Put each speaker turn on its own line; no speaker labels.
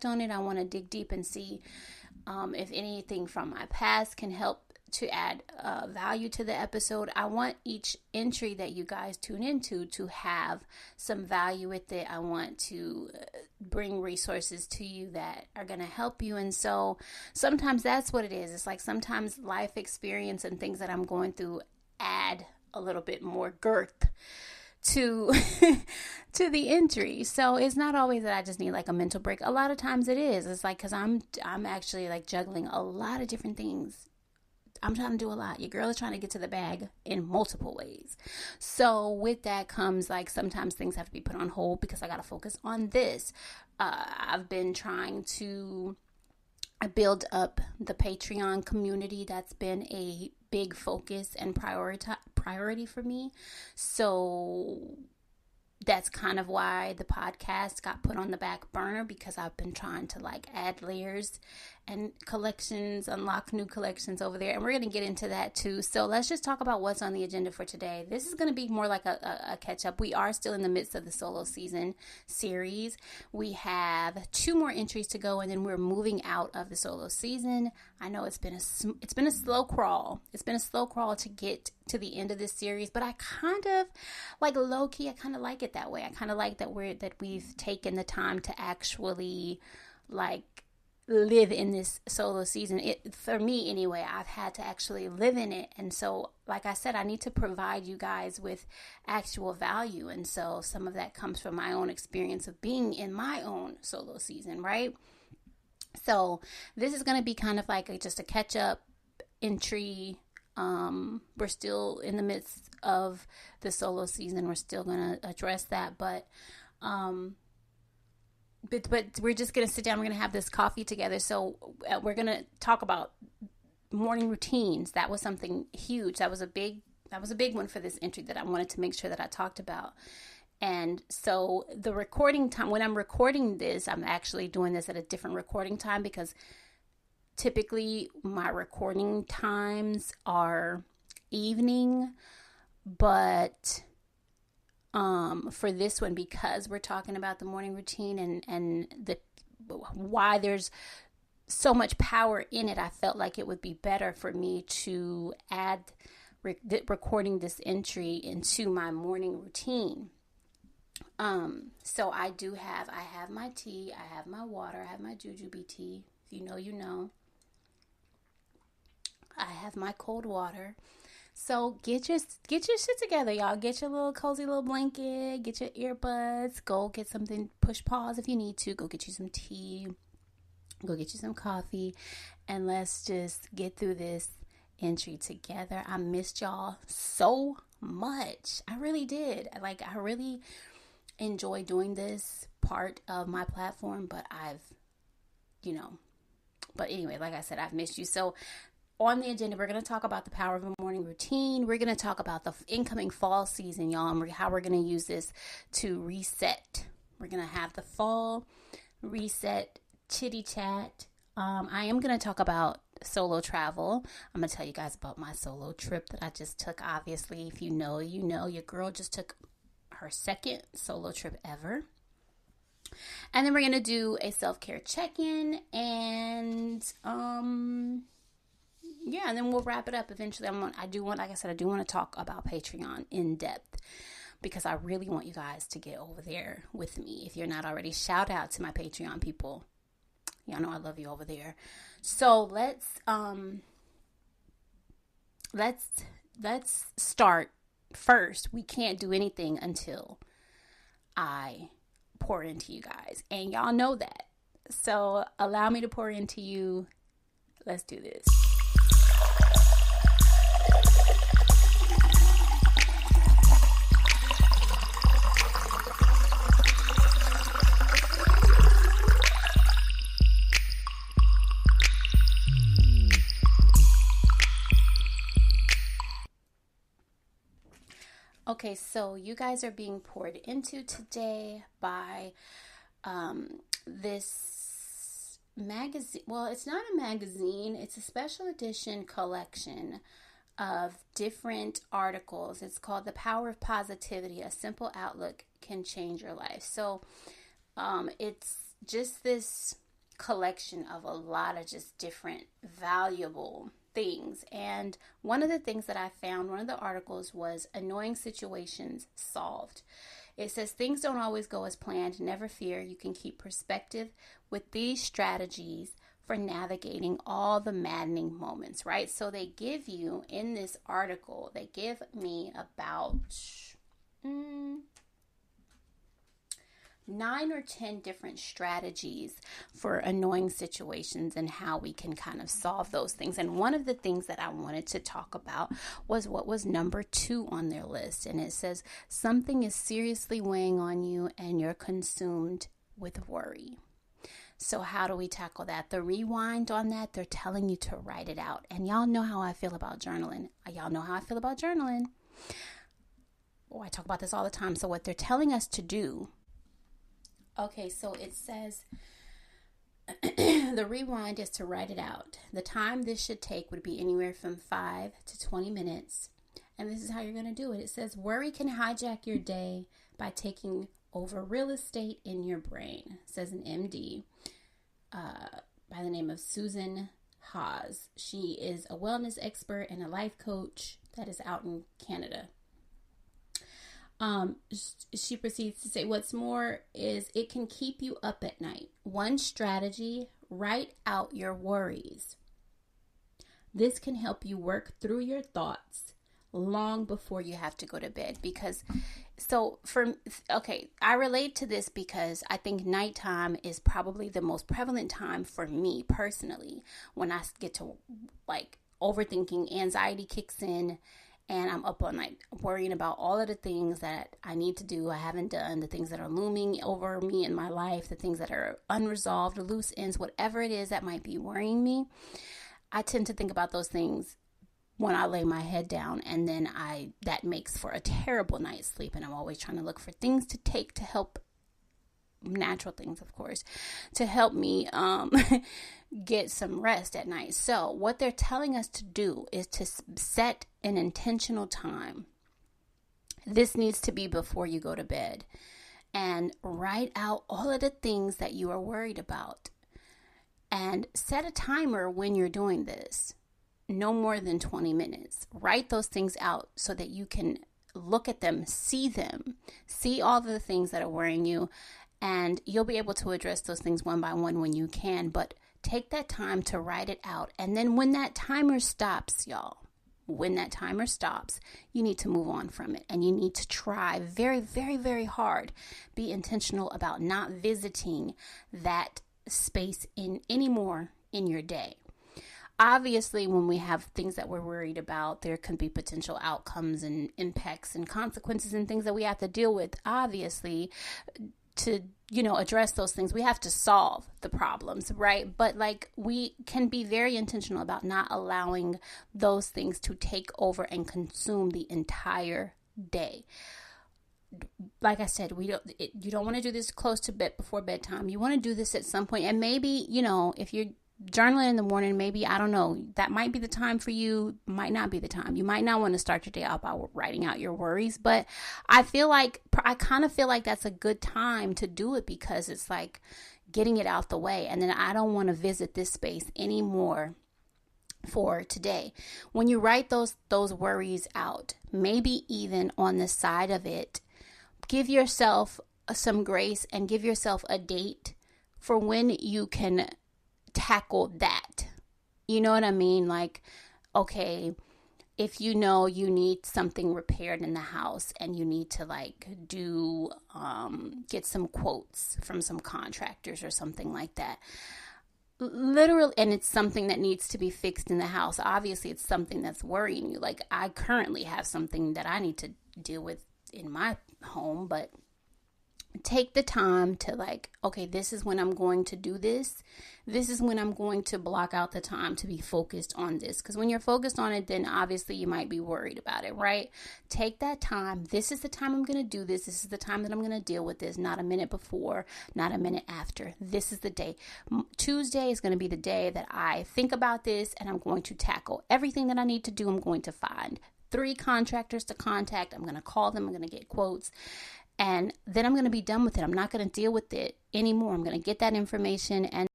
on it. I want to dig deep and see if anything from my past can help to add value to the episode. I want each entry that you guys tune into to have some value with it. I want to bring resources to you that are going to help you. And so sometimes that's what it is. It's like sometimes life experience and things that I'm going through add a little bit more girth to to the entry. So it's not always that I just need like a mental break. A lot of times it is. It's like, because I'm actually like juggling a lot of different things. I'm trying to do a lot. Your girl is trying to get to the bag in multiple ways. So with that comes like sometimes things have to be put on hold because I got to focus on this. I've been trying to build up the Patreon community. That's been a big focus and priority for me. So that's kind of why the podcast got put on the back burner, because I've been trying to like add layers and collections, unlock new collections over there. And we're going to get into that too. So let's just talk about what's on the agenda for today. This is going to be more like a catch up. We are still in the midst of the solo season series. We have 2 more entries to go, and then we're moving out of the solo season. I know it's been a slow crawl. It's been a slow crawl to get to the end of this series, but I kind of like low key. I kind of like it that way. I kind of like that we've taken the time to actually like live in this solo season. For me anyway, I've had to actually live in it. And so, like I said, I need to provide you guys with actual value. And so some of that comes from my own experience of being in my own solo season, right? So this is going to be kind of like just a catch up entry. We're still in the midst of the solo season. We're still going to address that, but we're just going to sit down. We're going to have this coffee together. So we're going to talk about morning routines. That was something huge. That was a big one for this entry that I wanted to make sure that I talked about. And so the recording time, when I'm recording this, I'm actually doing this at a different recording time, because typically my recording times are evening, but for this one, because we're talking about the morning routine and why there's so much power in it, I felt like it would be better for me to add recording this entry into my morning routine. So I have my tea, I have my water, I have my jujube tea. If you know, you know. I have my cold water. So get your shit together, y'all. Get your little cozy little blanket, get your earbuds, go get something, push pause if you need to, go get you some tea, go get you some coffee, and let's just get through this entry together. I missed y'all so much. I really did. Like, I really enjoy doing this part of my platform, but but anyway, like I said, I've missed you. So on the agenda, we're going to talk about the power of a morning routine. We're going to talk about the incoming fall season, y'all, and how we're going to use this to reset. We're going to have the fall reset chitty chat. I am going to talk about solo travel. I'm going to tell you guys about my solo trip that I just took. Obviously, if you know, you know, your girl just took her second solo trip ever. And then we're going to do a self-care check-in, and and then we'll wrap it up eventually. I do want to talk about Patreon in depth, because I really want you guys to get over there with me. If you're not already, shout out to my Patreon people. Y'all know I love you over there. So let's start. First, we can't do anything until I pour into you guys, and y'all know that. So allow me to pour into you. Let's do this. Okay, so you guys are being poured into today by this magazine. Well, it's not a magazine. It's a special edition collection of different articles. It's called The Power of Positivity. A Simple Outlook Can Change Your Life. So it's just this collection of a lot of just different valuable things. And one of the things that I found, one of the articles was annoying situations solved. It says things don't always go as planned. Never fear. You can keep perspective with these strategies for navigating all the maddening moments, right? So they give you in this article, they give me about 9 or 10 different strategies for annoying situations and how we can kind of solve those things. And one of the things that I wanted to talk about was what was number 2 on their list. And it says, something is seriously weighing on you and you're consumed with worry. So how do we tackle that? The rewind on that, they're telling you to write it out. And y'all know how I feel about journaling. Oh, I talk about this all the time. So what they're telling us to do, okay, so it says the rewind is to write it out. The time this should take would be anywhere from 5 to 20 minutes. And this is how you're going to do it. It says worry can hijack your day by taking over real estate in your brain, says an MD by the name of Susan Haas. She is a wellness expert and a life coach that is out in Canada. She proceeds to say, what's more is it can keep you up at night. One strategy, write out your worries. This can help you work through your thoughts long before you have to go to bed. I relate to this because I think nighttime is probably the most prevalent time for me personally. When I get to overthinking, anxiety kicks in. And I'm up all night worrying about all of the things that I need to do, I haven't done, the things that are looming over me in my life, the things that are unresolved, loose ends, whatever it is that might be worrying me. I tend to think about those things when I lay my head down, and then that makes for a terrible night's sleep. And I'm always trying to look for things to take to help, natural things, of course, to help me get some rest at night. So what they're telling us to do is to set an intentional time. This needs to be before you go to bed, and write out all of the things that you are worried about, and set a timer when you're doing this. No more than 20 minutes. Write those things out so that you can look at them, see all of the things that are worrying you, and you'll be able to address those things one by one when you can. But take that time to write it out. And then when that timer stops, y'all, you need to move on from it. And you need to try very, very, very hard. Be intentional about not visiting that space anymore in your day. Obviously, when we have things that we're worried about, there can be potential outcomes and impacts and consequences and things that we have to deal with. Obviously, to, address those things, we have to solve the problems, right? But we can be very intentional about not allowing those things to take over and consume the entire day. Like I said, you don't want to do this close to bed before bedtime. You want to do this at some point. And maybe, if you're journaling in the morning, maybe, I don't know, that might be the time for you, might not be the time. You might not want to start your day out by writing out your worries, but I kind of feel like that's a good time to do it, because it's like getting it out the way. And then I don't want to visit this space anymore for today. When you write those worries out, maybe even on the side of it, give yourself some grace and give yourself a date for when you can tackle that. You know what I mean? Okay, if you need something repaired in the house and you need to get some quotes from some contractors or something like that. Literally, and it's something that needs to be fixed in the house. Obviously, it's something that's worrying you. I currently have something that I need to deal with in my home, but take the time to okay, this is when I'm going to do this. This is when I'm going to block out the time to be focused on this. Because when you're focused on it, then obviously you might be worried about it, right? Take that time. This is the time I'm going to do this. This is the time that I'm going to deal with this. Not a minute before, not a minute after. This is the day. Tuesday is going to be the day that I think about this, and I'm going to tackle everything that I need to do. I'm going to find 3 contractors to contact. I'm going to call them. I'm going to get quotes. And then I'm going to be done with it. I'm not going to deal with it anymore. I'm going to get that information, and